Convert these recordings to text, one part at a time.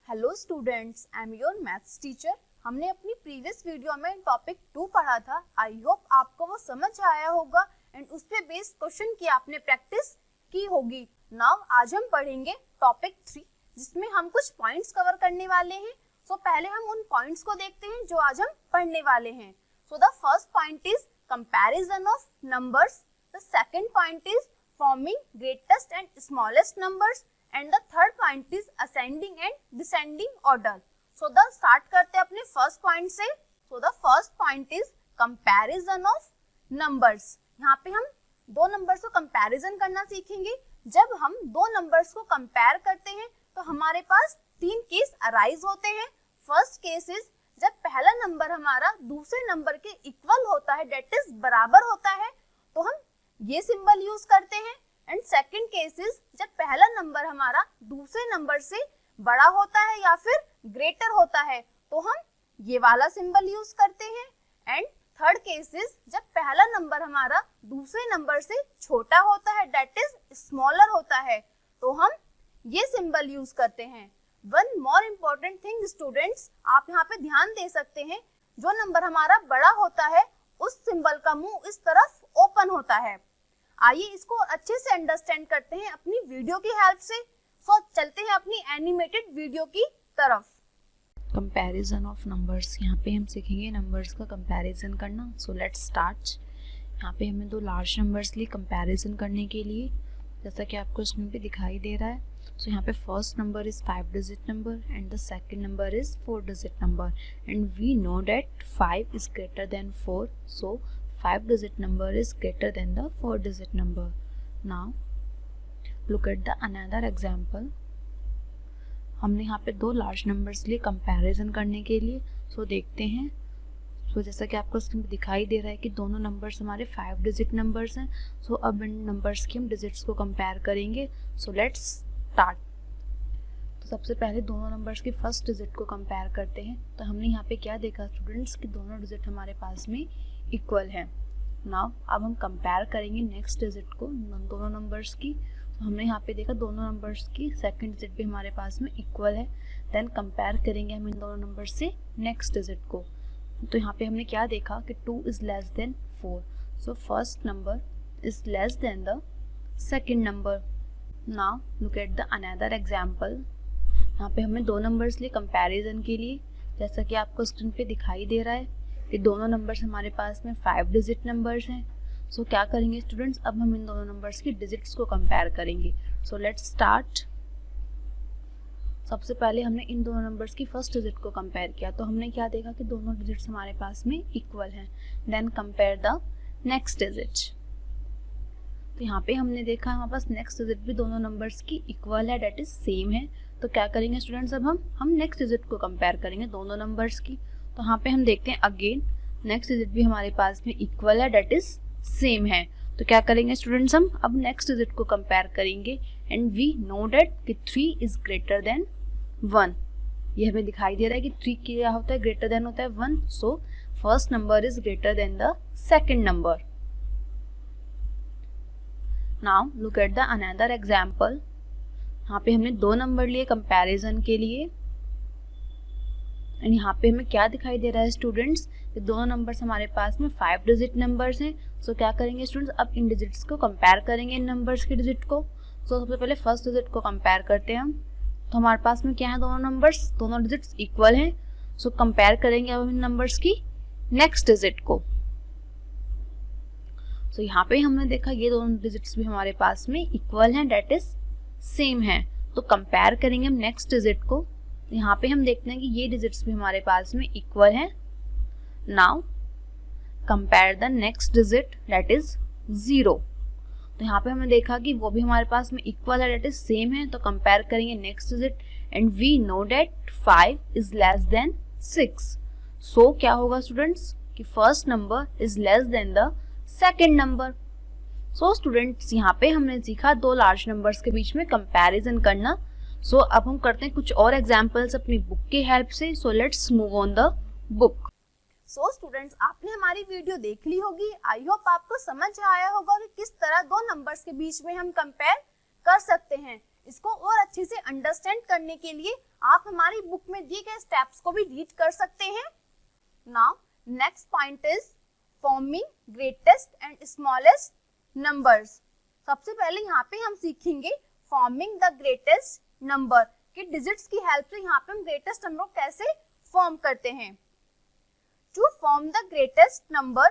Hello students, I am your maths teacher. हमने अपनी previous video में टॉपिक 2 पढ़ा था। आई होप आपको वो समझ आया होगा एंड उस पे बेस्ड क्वेश्चन की आपने प्रैक्टिस की होगी। नाउ आज हम पढ़ेंगे टॉपिक 3 जिसमें हम कुछ पॉइंट्स कवर करने वाले हैं। सो पहले हम उन पॉइंट्स को देखते हैं जो आज हम पढ़ने वाले हैं। So the first point is comparison of numbers, the second point is forming greatest and smallest numbers and the third point is ascending and descending order. So the start करते हैं अपने first point से। So the first point is comparison of numbers. यहाँ पे हम दो numbers को comparison करना सीखेंगे। जब हम दो numbers को compare करते हैं तो हमारे पास तीन केस arise होते हैं। First case is जब पहला नंबर हमारा दूसरे नंबर के इक्वल होता है, that is बराबर होता है, तो हम ये सिंबल यूज करते हैं। एंड सेकेंड केस इज जब पहला नंबर हमारा दूसरे नंबर से बड़ा होता है या फिर ग्रेटर होता है तो हम ये वाला सिंबल यूज करते हैं। एंड थर्ड केस इज जब पहला नंबर हमारा दूसरे नंबर से छोटा होता है, दैट इज स्मॉलर होता है, तो हम ये सिंबल यूज करते हैं। One more important thing students, आप यहाँ पे ध्यान दे सकते हैं, जो नंबर हमारा बड़ा होता है उस सिंबल का मुंह इस तरफ ओपन होता है। आइए इसको अच्छे से अंडरस्टैंड करते हैं अपनी वीडियो की हेल्प से। सो चलते हैं अपनी एनिमेटेड वीडियो की तरफ। कंपैरिजन ऑफ नंबर्स, यहाँ पे हम सीखेंगे नंबर्स का कंपैरिजन करना। So let's start. यहाँ पे हमें दो लार्ज नंबर्स लिए कंपैरिजन करने के लिए, जैसा कि आपको स्क्रीन पे दिखाई दे रहा है। सो यहाँ पे first number is 5 digit number and the second number is 4 digit number and we know that 5 is greater than 4, सो 5 digit number is greater than the 4 digit number. Now look at the another example. हमने यहाँ पे दो large numbers लिए comparison करने के लिए सो देखते हैं। सो जैसा कि आपको स्क्रीन पे दिखाई दे रहा है कि दोनों नंबर्स हमारे 5 डिजिट नंबर्स हैं। सो अब इन नंबर्स की हम डिजिट्स को कंपेयर करेंगे। So let's start. तो सबसे पहले दोनों नंबर्स की फर्स्ट डिजिट को कंपेयर करते हैं। तो हमने यहाँ पे क्या देखा स्टूडेंट्स कि दोनों डिजिट हमारे पास में इक्वल है। नाउ अब हम कंपेयर करेंगे नेक्स्ट डिजिट को दोनों नंबर्स की। तो हमने यहाँ पे देखा दोनों नंबर्स की सेकंड डिजिट भी हमारे पास में इक्वल है। देन कंपेयर करेंगे हम इन दोनों नंबर्स से नेक्स्ट डिजिट को। तो यहाँ पे हमने क्या देखा कि 2 is less then 4, so first number is less than the second number. Now look at the another example. यहाँ पे हमें दो नंबर्स लिए कंपेरिजन के लिए, जैसा कि आपको स्क्रीन पे दिखाई दे रहा है कि दोनों नंबर्स हमारे पास में 5 डिजिट नंबर्स हैं। सो क्या करेंगे स्टूडेंट्स, अब हम इन दोनों नंबर्स की डिजिट्स को कंपेयर करेंगे। So let's start. सबसे पहले हमने इन दोनों नंबर्स की फर्स्ट डिजिट को कंपेयर किया। तो हमने क्या देखा कि दोनों डिजिट्स हमारे पास में इक्वल हैं। Then compare the next digit. तो यहाँ पे हमने देखा हमारे पास नेक्स्ट डिजिट भी दोनों नंबर्स की इक्वल है, डेट इज सेम है। तो क्या करेंगे स्टूडेंट्स, अब हम नेक्स्ट डिजिट को कंपेयर करेंगे दोनों नंबर्स की। तो यहाँ पे हम देखते हैं अगेन नेक्स्ट डिजिट भी हमारे पास में इक्वल है, डेट इज सेम है। तो क्या करेंगे स्टूडेंट्स, हम अब नेक्स्ट डिजिट को कंपेयर करेंगे एंड वी नो डेट कि 3 इज ग्रेटर देन 1। ये हमें दिखाई दे रहा है कि 3 क्या होता है, ग्रेटर देन होता है 1। So first number is greater then the second number. Now look at the another example. यहाँ पे हमने दो नंबर लिए कंपैरिजन के लिए एंड यहाँ पे हमें क्या दिखाई दे रहा है स्टूडेंट्स, कि दोनों नंबर्स हमारे पास में 5 डिजिट नंबर्स हैं। सो क्या करेंगे स्टूडेंट्स, अब इन डिजिट्स को कंपेयर करेंगे इन नंबर्स की डिजिट को। सो सबसे पहले फर्स्ट डिजिट को कंपेयर करते हैं हम। तो हमारे पास में क्या है, दोनों नंबर्स, दोनों डिजिट्स इक्वल हैं। सो कंपेयर करेंगे अब इन नंबर्स की नेक्स्ट डिजिट को। सो यहाँ पे हमने देखा ये दोनों डिजिट्स भी हमारे पास में इक्वल हैं, डेट इज सेम है। तो कंपेयर करेंगे हम नेक्स्ट डिजिट को। यहाँ पे हम देखते हैं कि ये डिजिट्स भी हमारे पास में इक्वल हैं। Now compare the next digit, that is 0। तो यहाँ पे हमने देखा कि वो भी हमारे पास में इक्वल है, दैट इज सेम है। तो कंपेयर करेंगे next digit and we know that 5 is less than 6। So क्या होगा स्टूडेंट्स कि first number is less than the second number. So students यहाँ पे हमने सीखा दो लार्ज नंबर्स के बीच में कंपैरिजन करना। सो अब हम करते हैं कुछ और एग्जांपल्स अपनी बुक की हेल्प से। So let's move on the book. So students, आपने हमारी वीडियो देख ली होगी। आई होप आपको समझ आया होगा कि किस तरह दो नंबर्स के बीच में हम कंपेयर कर सकते हैं। इसको और अच्छे से अंडरस्टैंड करने के लिए आप हमारी बुक में दिए गए स्टेप्स को भी रीड कर सकते हैं। Now next point is forming greatest and smallest numbers. सबसे पहले यहाँ पे हम सीखेंगे फॉर्मिंग द ग्रेटेस्ट नंबर कि डिजिट्स की हेल्प से यहाँ पे हम ग्रेटेस्ट नंबर को कैसे फॉर्म करते हैं। To form the greatest number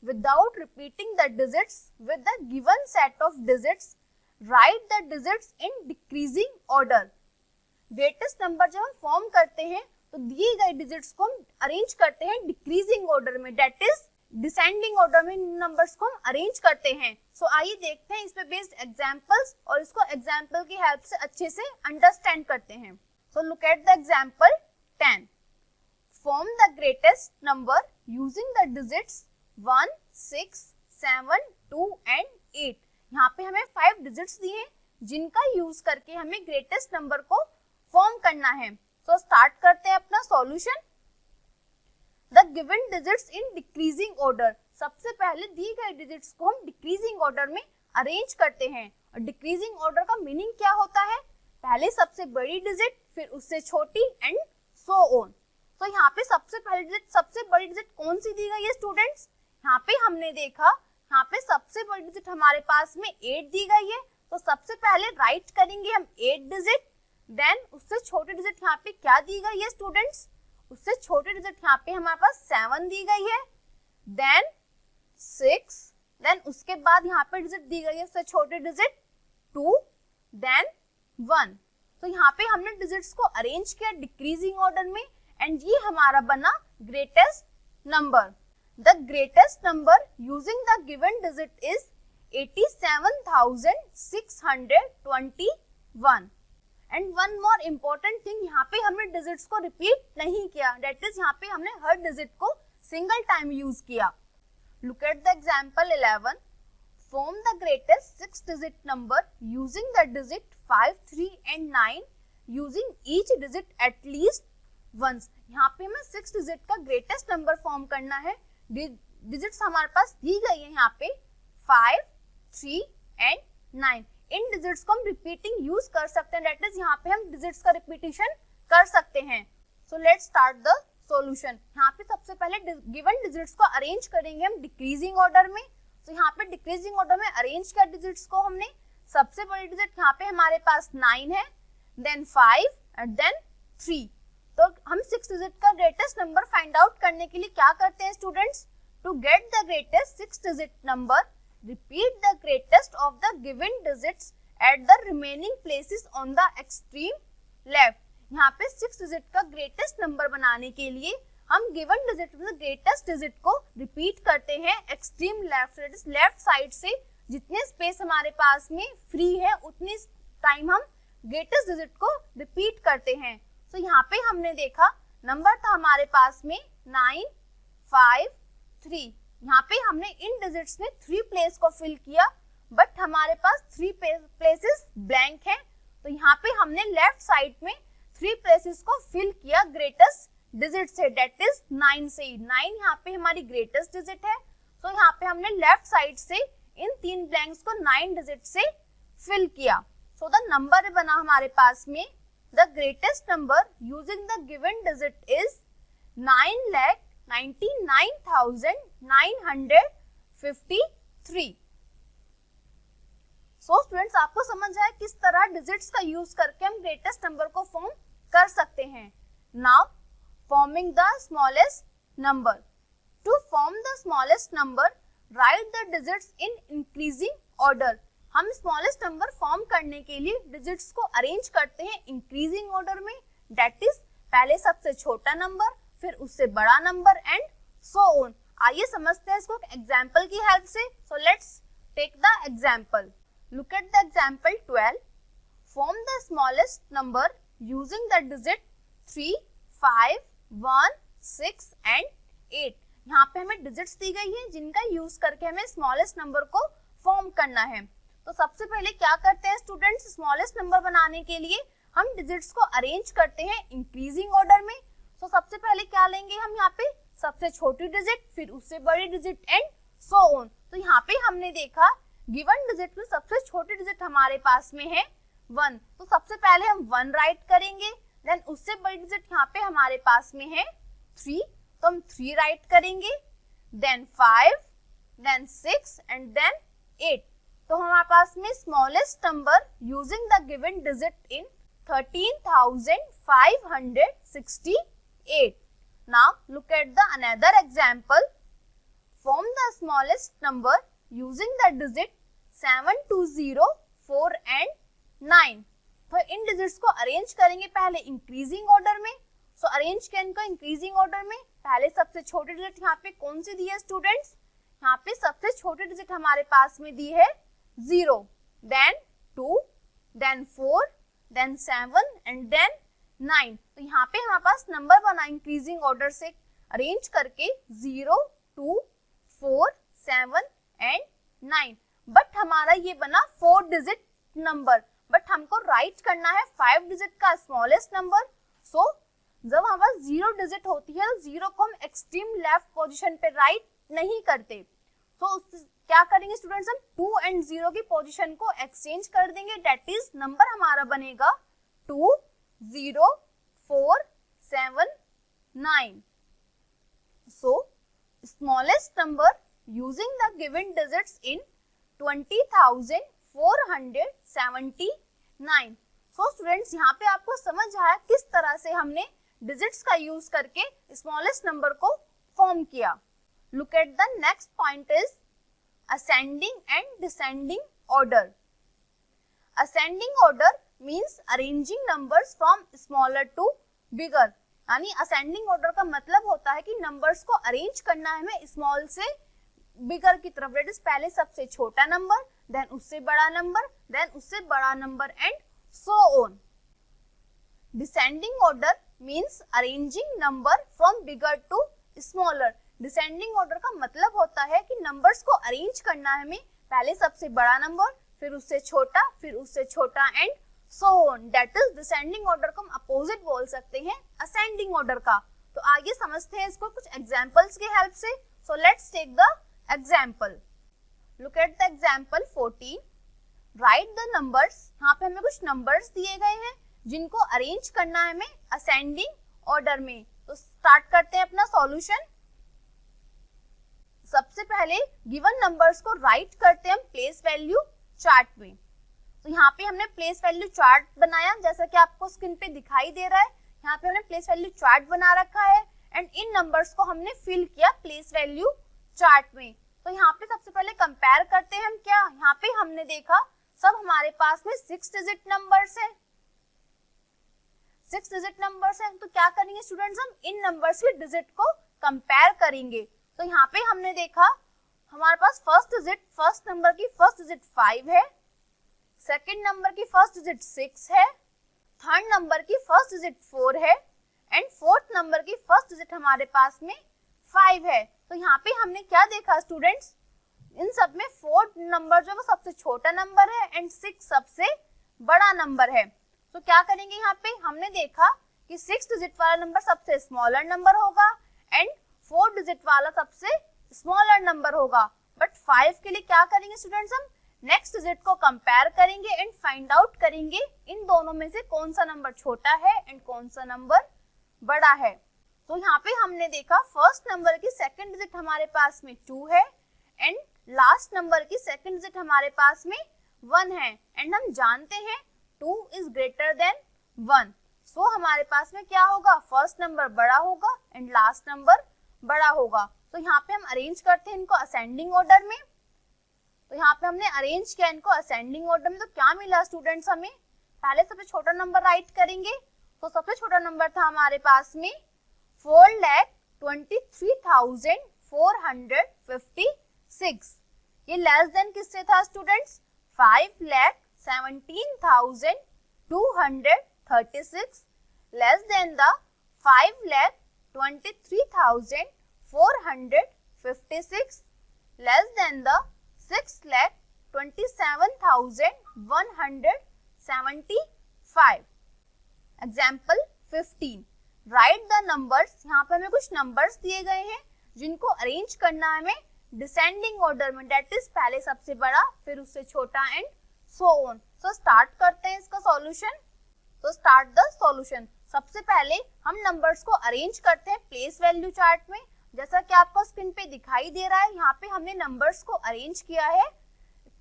without repeating the digits with the given set of digits, write the digits in decreasing order. Greatest number जब हम फॉर्म करते हैं तो दिए गए डिजिट्स को हम अरेंज करते हैं डिक्रीजिंग ऑर्डर में, दैट इज डिसेंडिंग ऑर्डर में नंबर्स को हम अरेंज करते हैं। सो आइए देखते हैं इस पे बेस्ड एग्जांपल्स और इसको एग्जांपल की हेल्प से अच्छे से अंडरस्टैंड करते हैं। So look at the example 10. Form the greatest number using the digits 1, 6, 7, 2 and 8. यहाँ पे हमें 5 डिजिट्स दिए हैं जिनका यूज करके हमें ग्रेटेस्ट नंबर को फॉर्म करना है। सो स्टार्ट करते हैं अपना solution. The given digits in decreasing order. सबसे पहले दिए गए डिजिट्स को हम डिक्रीजिंग ऑर्डर में अरेंज करते हैं। और डिक्रीजिंग ऑर्डर का मीनिंग क्या होता है? पहले सबसे बड़ी डिजिट, फिर उससे छोटी एंड सो ऑन। तो यहाँ पे सबसे पहले डिजिट, सबसे बड़ी डिजिट कौन सी दी गई है स्टूडेंट्स? यहाँ पे हमने देखा यहाँ पे सबसे बड़ी डिजिट हमारे पास में 8 दी गई है। तो सबसे पहले राइट करेंगे हम 8 डिजिट, देन उससे छोटी डिजिट यहाँ पे क्या दी गई है स्टूडेंट्स? उससे छोटी डिजिट यहाँ पे हमारे पास 7 दी गई है, देन 6, देन उसके बाद यहाँ पे डिजिट दी गई है उससे छोटी डिजिट 2, देन 1। तो यहाँ पे हमने डिजिट्स को अरेंज किया डिक्रीजिंग ऑर्डर में एंड ये हमारा बना greatest number. The greatest number using the given digit is 87,621. And one more important thing, यहाँ पे हमने डिजिट्स को रिपीट नहीं किया, that is यहाँ पे हमने हर डिजिट को सिंगल टाइम यूज किया। Look at the example 11. Form the greatest 6-digit number using the digit 5, 3 and 9 using each digit at least once. यहाँ पे हमें 6 डिजिट का ग्रेटेस्ट नंबर फॉर्म करना है। डिजिट्स हमारे पास दी गई है यहाँ पे 5, 3 एंड 9। इन डिजिट्स को हम रिपीटिंग यूज कर सकते हैं, दैट इज यहाँ पे हम डिजिट्स का रिपीटिशन कर सकते हैं। So let's start the solution. यहाँ पे सबसे पहले गिवन डिजिट्स को अरेंज करेंगे हम डिक्रीजिंग ऑर्डर में। तो यहाँ पे डिक्रीजिंग ऑर्डर में अरेंज किया डिजिट्स को हमने। सबसे बड़ी डिजिट यहाँ पे हमारे पास 9 है, देन 5 एंड देन 3। तो हम 6 डिजिट का ग्रेटेस्ट नंबर फाइंड आउट करने के लिए क्या करते हैं students? To get the greatest 6 digit number, repeat the greatest of the given digits at the remaining places on the extreme left. यहाँ पे 6 डिजिट का ग्रेटेस्ट नंबर बनाने के लिए हम गिवन डिजिट में ग्रेटेस्ट डिजिट को रिपीट करते हैं एक्सट्रीम लेफ्ट, लेफ्ट साइड से जितने स्पेस हमारे पास में फ्री है उतनी टाइम हम ग्रेटेस्ट डिजिट को रिपीट करते हैं। तो यहाँ पे हमने देखा नंबर था हमारे पास में 9, 5, 3। यहाँ पे हमने इन डिजिट्स में 3 प्लेस को फिल किया, बट हमारे पास 3 प्लेसेस ब्लैंक है। तो यहाँ पे हमने लेफ्ट साइड में 3 प्लेसेस को फिल किया ग्रेटेस्ट डिजिट से, दैट इज 9 से। 9 यहाँ पे हमारी ग्रेटेस्ट डिजिट है। तो यहाँ पे हमने लेफ्ट साइड से इन 3 ब्लैंक्स को 9 डिजिट से फिल किया। सो द नंबर बना हमारे पास में the greatest number using the given digit is 9,99,953. So students, आपको समझ आया किस तरह डिजिट्स का यूज करके हम ग्रेटेस्ट नंबर को फॉर्म कर सकते हैं। Now forming the smallest number. To form the smallest number, write the digits in increasing order. हम स्मॉलेस्ट नंबर फॉर्म करने के लिए डिजिट्स को अरेंज करते हैं इंक्रीजिंग ऑर्डर में, दैट इज पहले सबसे छोटा नंबर, फिर उससे बड़ा नंबर एंड सो ऑन। आइए समझते हैं इसको एग्जांपल की हेल्प से। So let's take the example. Look at the example 12. Form the smallest number using the digit 3, 5, 1, 6 and 8। यहाँ पे हमें डिजिट्स दी गई है जिनका यूज करके हमें स्मॉलेस्ट नंबर को फॉर्म करना है। तो सबसे पहले क्या करते हैं स्टूडेंट्स? स्मॉलेस्ट नंबर बनाने के लिए हम डिजिट्स को अरेंज करते हैं इंक्रीजिंग ऑर्डर में। तो सबसे पहले क्या लेंगे हम यहाँ पे? सबसे छोटी डिजिट, फिर उससे बड़ी डिजिट एंड सो ऑन। तो यहाँ पे हमने देखा गिवन डिजिट में सबसे छोटी डिजिट हमारे पास में है 1, तो सबसे पहले हम 1 राइट करेंगे, देन उससे बड़ी डिजिट यहाँ पे हमारे पास में है 3, तो हम 3 राइट करेंगे, देन 5, देन 6 एंड देन 8। तो हमारे पास में smallest number using the given digit in 13,568. Now look at the another example. Form the smallest number using the digit 7, 2, 0, 4 and 9. तो इन डिजिट्स को अरेंज करेंगे पहले इंक्रीजिंग ऑर्डर में। सो अरेंज करें इनको इंक्रीजिंग ऑर्डर में। पहले सबसे छोटी डिजिट यहाँ पे कौन सी दी है स्टूडेंट्स? यहाँ पे सबसे छोटी डिजिट हमारे पास में दी है 0, then 2, then 4, then 7 and then 9। तो यहाँ पे हमारे पास नंबर बना इंक्रीजिंग ऑर्डर से अरेंज करके 0, 2, 4, 7 एंड 9। बट हमारा ये बना 4 डिजिट नंबर, बट हमको राइट करना है 5 डिजिट का स्मॉलेस्ट नंबर। सो जब हमारे पास 0 डिजिट होती है तो 0 को हम एक्सट्रीम लेफ्ट पोजीशन पे राइट नहीं करते। तो क्या करेंगे स्टूडेंट्स, हम 2 एंड 0 की पोजीशन को एक्सचेंज कर देंगे। दैट इज नंबर हमारा बनेगा 2, 0, 4, 7, 9। So smallest number using the given digits in 20,479। So students यहाँ पे आपको समझ आया किस तरह से हमने डिजिट्स का यूज करके स्मॉलेस्ट नंबर को फॉर्म किया। Look at the next point is ascending and descending order. Ascending order means arranging numbers from smaller to bigger. यानी असेंडिंग ऑर्डर का मतलब होता है कि नंबर्स को अरेंज करना है हमें स्मॉल से बिगर की तरफ। दैट इज पहले सबसे छोटा नंबर, देन उससे बड़ा नंबर, देन उससे बड़ा number and so on. Descending order means arranging number from bigger to smaller. Descending order का मतलब होता है कि नंबर्स को अरेंज करना है हमें पहले सबसे बड़ा नंबर, फिर उससे छोटा, फिर उससे छोटा and so on. That is descending order को हम अपोजिट बोल सकते हैं असेंडिंग ऑर्डर का। तो आगे समझते हैं इसको कुछ एग्जांपल्स की हेल्प से। So let's take the example. Look at the example 14। Write the numbers. यहाँ पे हमें कुछ नंबर्स दिए गए हैं जिनको अरेंज करना है हमें असेंडिंग ऑर्डर में। तो स्टार्ट करते हैं अपना सॉल्यूशन। सबसे पहले गिवन नंबर्स को राइट करते हैं हम प्लेस वैल्यू चार्ट में। तो यहाँ पे हमने प्लेस वैल्यू चार्ट बनाया, जैसा कि आपको स्क्रीन पे दिखाई दे रहा है। यहाँ पे हमने प्लेस वैल्यू चार्ट बना रखा है एंड इन नंबर्स को हमने फिल किया प्लेस वैल्यू चार्ट में। तो यहाँ पे सबसे पहले कंपेयर करते हैं हम क्या। यहाँ पे हमने देखा सब हमारे पास में 6 डिजिट नंबर्स है, 6 डिजिट नंबर्स है। तो क्या करेंगे स्टूडेंट्स, हम इन नंबर्स के डिजिट को कंपेयर करेंगे। तो यहाँ पे हमने देखा हमारे पास फर्स्ट नंबर की फर्स्ट डिजिट 5 है, सेकंड नंबर की फर्स्ट डिजिट 6 है, थर्ड नंबर की फर्स्ट डिजिट 4 है एंड फोर्थ नंबर की फर्स्ट डिजिट हमारे पास में 5 है। तो यहाँ पे हमने क्या देखा स्टूडेंट्स, इन सब में 4 नंबर जो वो सबसे छोटा नंबर है एंड 6 सबसे बड़ा नंबर है। तो क्या करेंगे यहाँ पे, हमने देखा कि 6 डिजिट वाला नंबर सबसे स्मॉलर नंबर होगा एंड 4 डिजिट वाला सबसे स्मॉलर नंबर होगा। बट 5 के लिए क्या करेंगे स्टूडेंट्स, हम नेक्स्ट डिजिट को कंपेयर करेंगे एंड फाइंड आउट करेंगे इन दोनों में से कौन सा नंबर छोटा है एंड कौन सा नंबर बड़ा है। तो यहाँ पे हमने देखा फर्स्ट नंबर की सेकंड डिजिट हमारे पास में 2 है एंड लास्ट नंबर की सेकंड डिजिट हमारे पास में 1 है एंड हम जानते हैं 2 इज ग्रेटर देन 1। सो हमारे पास में क्या होगा, फर्स्ट नंबर बड़ा होगा एंड लास्ट नंबर बड़ा होगा। तो यहाँ पे हम अरेंज करते हैं इनको असेंडिंग ऑर्डर में। तो यहाँ पे हमने अरेंज किया इनको असेंडिंग ऑर्डर में। तो क्या मिला स्टूडेंट्स, हमें पहले सबसे छोटा नंबर राइट करेंगे। तो सबसे छोटा नंबर था हमारे पास में 4,23,456। ये लेस देन किससे था students, 5,17,236 less than the 5,23,456 less than the 6,27,175। Example 15। Right the numbers. यहाँ पे हमें कुछ नंबर्स दिए गए हैं जिनको अरेंज करना है हमें डिसेंडिंग ऑर्डर में। दैट इज पहले सबसे बड़ा, फिर उससे छोटा and so on. So start करते हैं इसका सॉल्यूशन। तो स्टार्ट द सॉल्यूशन। सबसे पहले हम नंबर्स को अरेंज करते हैं प्लेस वैल्यू चार्ट में। जैसा कि आपको स्क्रीन पे दिखाई दे रहा है, यहाँ पे हमने नंबर्स को अरेंज किया है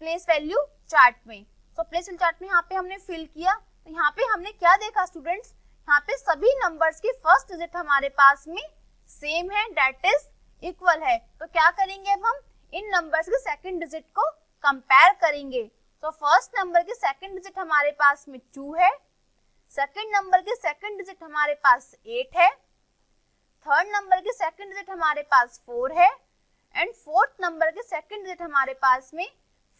प्लेस वैल्यू चार्ट में। तो प्लेस वैल्यू चार्ट में यहाँ पे हमने फिल किया। तो यहाँ पे हमने क्या देखा स्टूडेंट्स, यहाँ पे सभी नंबर्स की फर्स्ट डिजिट हमारे पास में सेम है, दैट इज इक्वल है। तो क्या करेंगे अब हम इन नंबर्स के सेकंड डिजिट को कंपेयर करेंगे। तो फर्स्ट नंबर की सेकंड डिजिट हमारे पास में 2 है, सेकंड नंबर की सेकंड डिजिट हमारे पास 8 है, थर्ड नंबर की सेकंड डिजिट हमारे पास 4 है एंड फोर्थ नंबर की सेकंड डिजिट हमारे पास में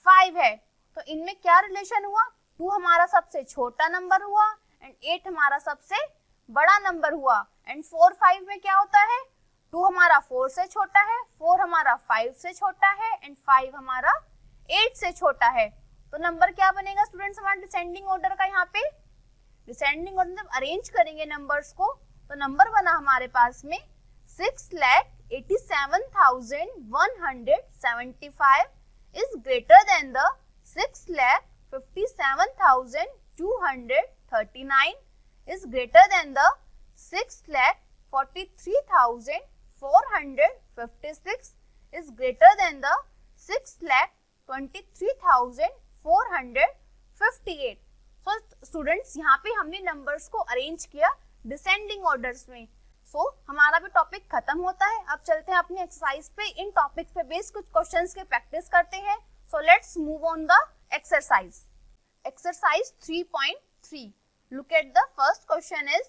5 है। तो इनमें क्या रिलेशन हुआ, 2 हमारा सबसे छोटा नंबर हुआ एंड 8 हमारा सबसे बड़ा नंबर हुआ। एंड 4 5 में क्या होता है, 2 हमारा 4 से छोटा है, 4 हमारा 5 से छोटा है एंड 5 हमारा 8 से छोटा है। तो नंबर क्या बनेगा स्टूडेंट्स हमारा डिसेंडिंग ऑर्डर का। यहाँ पे डिसेंडिंग ऑर्डर में अरेंज करेंगे नंबर्स को, तो नंबर बना हमारे पास में 6,87,175 is greater than the 6,57,239 is greater than the 6,43,456 is greater than the 6,23,458। So students यहाँ पे हमने नंबर्स को अरेंज किया डिसेंडिंग ऑर्डर्स में। सो हमारा भी टॉपिक खत्म होता है। अब चलते हैं अपनी एक्सरसाइज पे, इन टॉपिक्स पे बेस्ड कुछ क्वेश्चंस के प्रैक्टिस करते हैं। So let's move on the exercise. Exercise 3.3, look at the first question is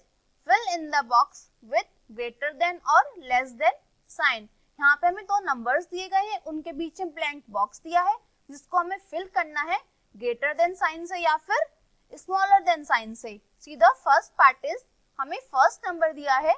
fill in the box with greater than और लेस देन साइन। यहाँ पे हमें 2 नंबर्स दिए गए हैं, उनके बीच में ब्लैंक बॉक्स दिया है जिसको हमें फिल करना है ग्रेटर देन साइन से या फिर स्मॉलर देन साइन से। See the first part is, हमें फर्स्ट नंबर दिया है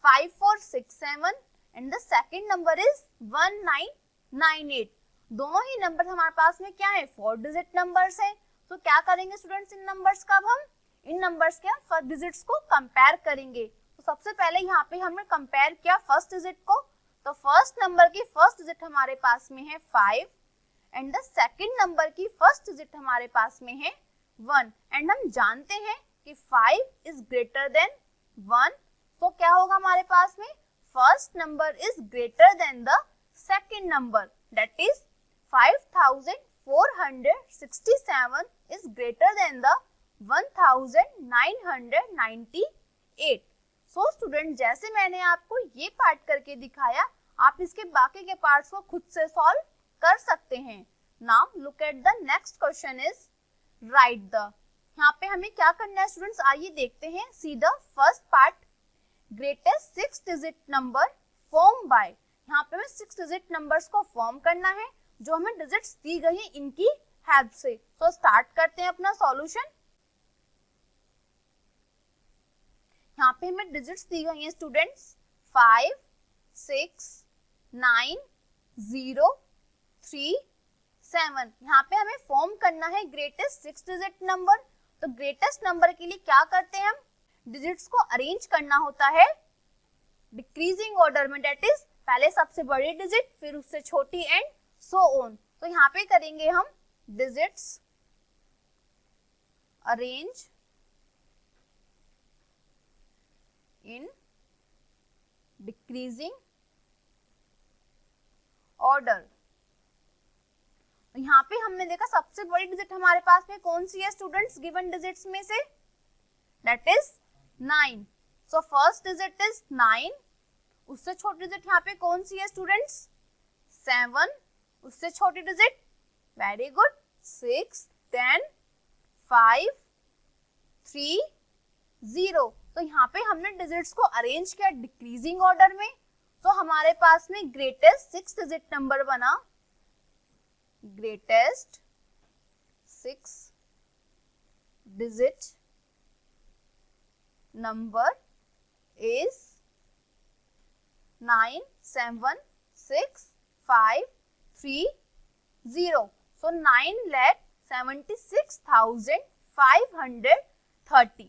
5467 and the second number is 1998। दोनों ही नंबर हमारे पास में क्या है, 4 डिजिट नंबर्स है। तो क्या करेंगे स्टूडेंट्स इन नंबर्स का, अब हम इन नंबर्स के फर्स्ट डिजिट्स को कंपेयर करेंगे। तो सबसे पहले यहाँ पे हमने कंपेयर किया फर्स्ट डिजिट को। तो फर्स्ट नंबर की फर्स्ट डिजिट हमारे पास में है 5 एंड द सेकंड नंबर की फर्स्ट डिजिट हमारे पास में है 1 एंड हम जानते हैं कि 5 इज ग्रेटर देन 1। तो क्या होगा हमारे पास में, first number is greater then the second number, that is 5467 is greater than the 1998। So student जैसे मैंने आपको ये पार्ट करके दिखाया, आप इसके बाकी के पार्ट्स को खुद से सॉल्व कर सकते हैं। Now look at the next question is right the. यहाँ पे हमें क्या करना है स्टूडेंट्स, आइए देखते हैं। See the first part, greatest 6 digit number form by. यहाँ पे हमें 6 डिजिट नंबर्स को फॉर्म करना है जो हमें डिजिट्स दी गई है इनकी हेल्प से। तो स्टार्ट करते हैं अपना सॉल्यूशन। यहाँ पे हमें डिजिट्स दी गई हैं स्टूडेंट्स 5 6 9 0 3 7। यहाँ पे हमें फॉर्म करना है ग्रेटेस्ट 6 डिजिट नंबर। तो ग्रेटेस्ट नंबर के लिए क्या करते हैं हम, डिजिट्स को अरेंज करना होता है डिक्रीजिंग ऑर्डर में, दैट इज पहले सबसे बड़ी डिजिट फिर उससे छोटी एंड सो ऑन। तो यहाँ पे करेंगे हम digits arrange in decreasing order. यहाँ पे हमने देखा सबसे बड़ी डिजिट हमारे पास में कौन सी है स्टूडेंट्स गिवन डिजिट्स में से, that is 9। So first digit is 9, उससे छोटी डिजिट यहाँ पे कौन सी है स्टूडेंट्स 7, उससे छोटी डिजिट वेरी गुड 6, 10 5 3 0। तो यहाँ पे हमने डिजिट्स को अरेंज किया डिक्रीजिंग ऑर्डर में। तो हमारे पास में ग्रेटेस्ट 6 डिजिट नंबर बना, greatest 6 digit number is 97653 so 9,76,530।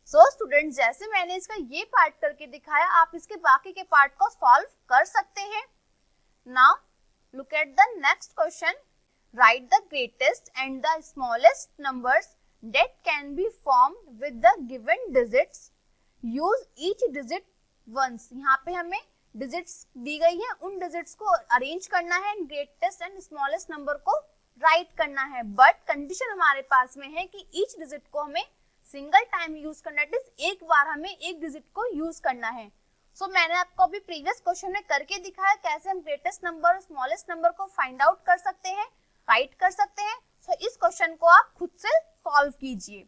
So students जैसे मैंने इसका ये पार्ट करके दिखाया, आप इसके बाकी के पार्ट को सॉल्व कर सकते हैं। Now look at the next question, Write the greatest and the smallest numbers that can be formed with the given digits. Use each digit once. यहाँ पे हमें डिजिट्स दी गई है, उन डिजिट्स को अरेंज करना है, ग्रेटेस्ट एंड स्मॉलेस्ट नंबर को राइट करना है. बट कंडीशन हमारे पास में है कि ईच डिजिट को हमें सिंगल टाइम यूज करना है, एक बार हमें एक डिजिट को यूज करना है. सो मैंने आपको अभी प्रीवियस क्वेश्चन में करके दिखाया कैसे हम ग्रेटेस्ट नंबर और स्मॉलेस्ट नंबर को फाइंड आउट कर सकते हैं, राइट कर सकते हैं. सो इस क्वेश्चन को आप खुद से सॉल्व कीजिए.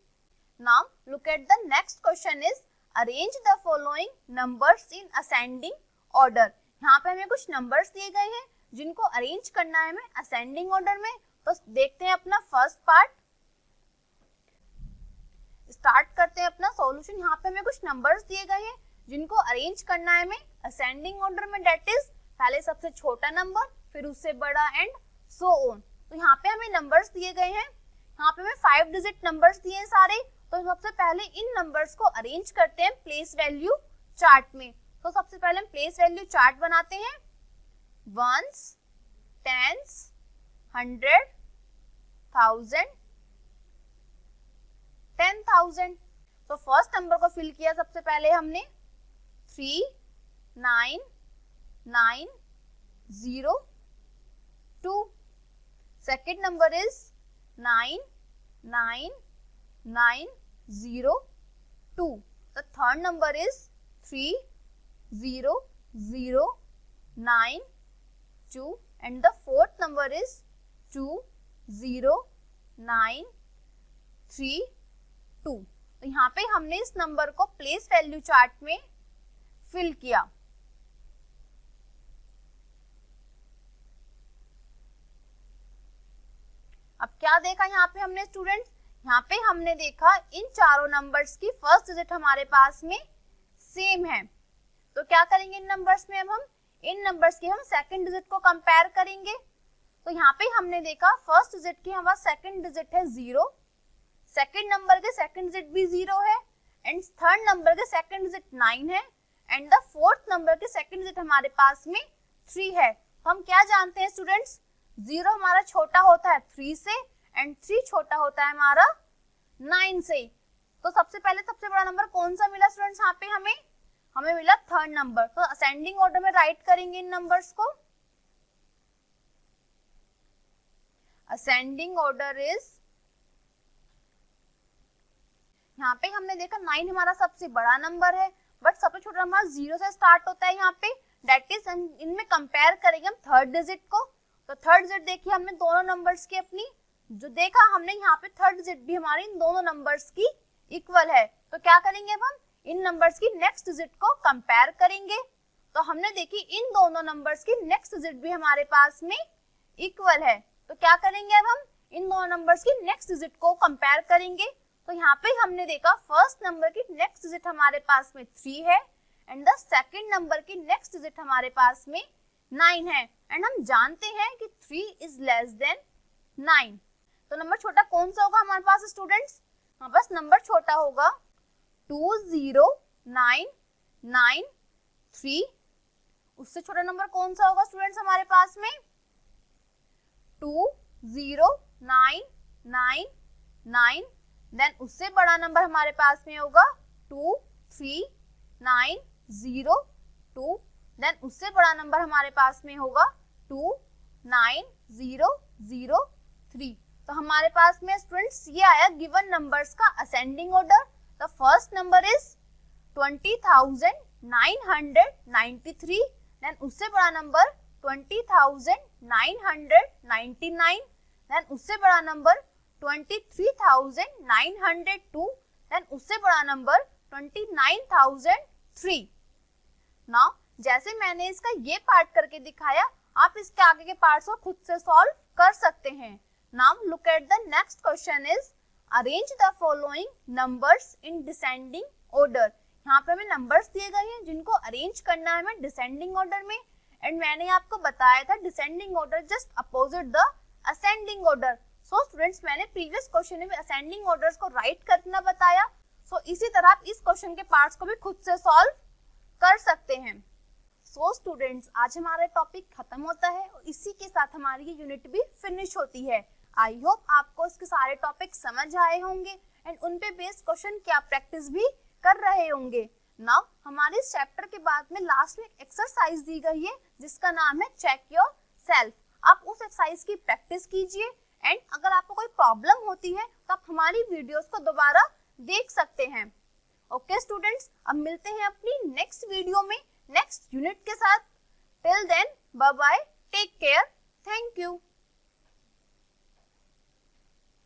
Now look at the next question is arrange the following numbers in ascending order. यहाँ पे हमें कुछ नंबर्स दिए गए हैं जिनको अरेंज करना है हमें असेंडिंग ऑर्डर में. तो देखते हैं अपना फर्स्ट पार्ट, स्टार्ट करते हैं अपना सॉल्यूशन. यहाँ पे हमें कुछ नंबर्स दिए गए हैं जिनको अरेंज करना है हमें असेंडिंग ऑर्डर में. दैट इज पहले सबसे छोटा नंबर, फिर उससे बड़ा एंड सो ऑन. तो यहाँ पे हमें नंबर्स दिए गए हैं, यहाँ पे हमें 5 डिजिट नंबर्स दिए हैं सारे. तो सबसे पहले इन नंबर्स को अरेंज करते हैं प्लेस वैल्यू चार्ट में. तो सबसे पहले हम प्लेस वैल्यू चार्ट बनाते हैं. Ones, tens, 100, 1000, 10,000. तो फर्स्ट नंबर को फिल किया सबसे पहले हमने 3, 9, 9, 0, 2. Second number is 9, 9, 9, 0, 2. The third number is 3, 0, 0, 9, 2 and the fourth number is 2, 0, 9, 3, 2. तो यहाँ पे हमने इस नंबर को प्लेस वैल्यू चार्ट में फिल किया. अब क्या देखा यहाँ पे हमने स्टूडेंट्स, यहाँ पे हमने देखा इन चारों नंबर्स की फर्स्ट डिजिट हमारे पास में सेम है. तो क्या करेंगे इन नंबर्स में, अब हम इन नंबर्स की हम सेकंड डिजिट को कंपेयर करेंगे. तो यहाँ पे हमने देखा फर्स्ट डिजिट की हमारा सेकंड डिजिट है 0, सेकंड नंबर के सेकंड डिजिट भी 0 है एंड थर्ड नंबर के सेकंड डिजिट 9 है एंड द फोर्थ नंबर के सेकंड डिजिट हमारे पास में 3 है. तो हम क्या जानते हैं स्टूडेंट्स, 0 हमारा छोटा होता है 3 से एंड 3 छोटा होता है हमारा 9 से. तो सबसे पहले सबसे बड़ा नंबर कौन सा मिला स्टूडेंट्स, यहाँ पे हमें मिला थर्ड नंबर. तो असेंडिंग ऑर्डर में राइट करेंगे इन नंबर्स को. असेंडिंग ऑर्डर इज, यहाँ पे हमने देखा 9 हमारा सबसे बड़ा नंबर है बट सबसे छोटा नंबर 0 से स्टार्ट होता है यहाँ पे. दैट इज इनमें कंपेयर करेंगे हम थर्ड डिजिट को. तो थर्ड डिजिट देखिए हमने दोनों नंबर्स की अपनी जो देखा हमने यहाँ पे थर्ड डिजिट भी हमारी इन दोनों नंबर्स की इक्वल है. तो क्या करेंगे अब हम इन नंबर्स की नेक्स्ट डिजिट को कंपेयर करेंगे. तो हमने देखी इन दोनों नंबर्स की नेक्स्ट डिजिट भी हमारे पास में इक्वल है. तो क्या करेंगे अब हम इन दोनों नंबर्स की नेक्स्ट डिजिट को कंपेयर करेंगे. तो यहाँ पे हमने देखा फर्स्ट नंबर की नेक्स्ट डिजिट हमारे पास में 3 है एंड द सेकंड नंबर की नेक्स्ट डिजिट हमारे पास में 9 है एंड हम जानते हैं कि 3 इज लेस देन 9. तो नंबर छोटा कौन सा होगा हमारे पास स्टूडेंट्स, हमारे पास नंबर छोटा होगा 20,993. उससे छोटा नंबर कौन सा होगा स्टूडेंट्स हमारे पास में 20,999. देन उससे बड़ा नंबर हमारे पास में होगा 23,902. देन उससे बड़ा नंबर हमारे पास में होगा 29,003. तो हमारे पास में स्टूडेंट्स ये आया गिवन नंबर्स का ascending order. The first number is 20,993. Then उससे बड़ा नंबर 20,999. देन उससे बड़ा नंबर 23,902. देन उससे बड़ा नंबर 29,003. नाउ जैसे मैंने इसका ये पार्ट करके दिखाया, आप इसके आगे के पार्ट्स को खुद से सॉल्व कर सकते हैं. Now look at the next question is arrange the following numbers in descending order. यहाँ पे हमें नंबर्स दिए गए हैं जिनको अरेंज करना है हमें डिसेंडिंग ऑर्डर में एंड मैंने आपको बताया था descending order just opposite the ascending order. So students मैंने प्रीवियस क्वेश्चन में असेंडिंग ऑर्डर्स को राइट करना बताया. सो इसी तरह आप इस क्वेश्चन के पार्ट्स को भी खुद से सॉल्व कर सकते हैं. सो स्टूडेंट्स, आज हमारा टॉपिक खत्म होता है और इसी के साथ हमारी ये यूनिट भी फिनिश होती है। आई होप आपको इसके सारे टॉपिक समझ आए होंगे एंड उन पे बेस्ड क्वेश्चन की आप प्रैक्टिस भी कर रहे होंगे। नाउ हमारे इस चैप्टर के बाद में लास्ट में एक एक्सरसाइज दी गई है जिसका नाम है चेक योर सेल्फ। आप उस एक्सरसाइज की प्रैक्टिस कीजिए एंड अगर आपको कोई प्रॉब्लम होती है तो आप हमारी वीडियोस को दोबारा देख सकते हैं। ओके स्टूडेंट्स, अब मिलते हैं अपनी नेक्स्ट वीडियो में नेक्स्ट यूनिट के साथ। Till then bye bye, take care, thank you.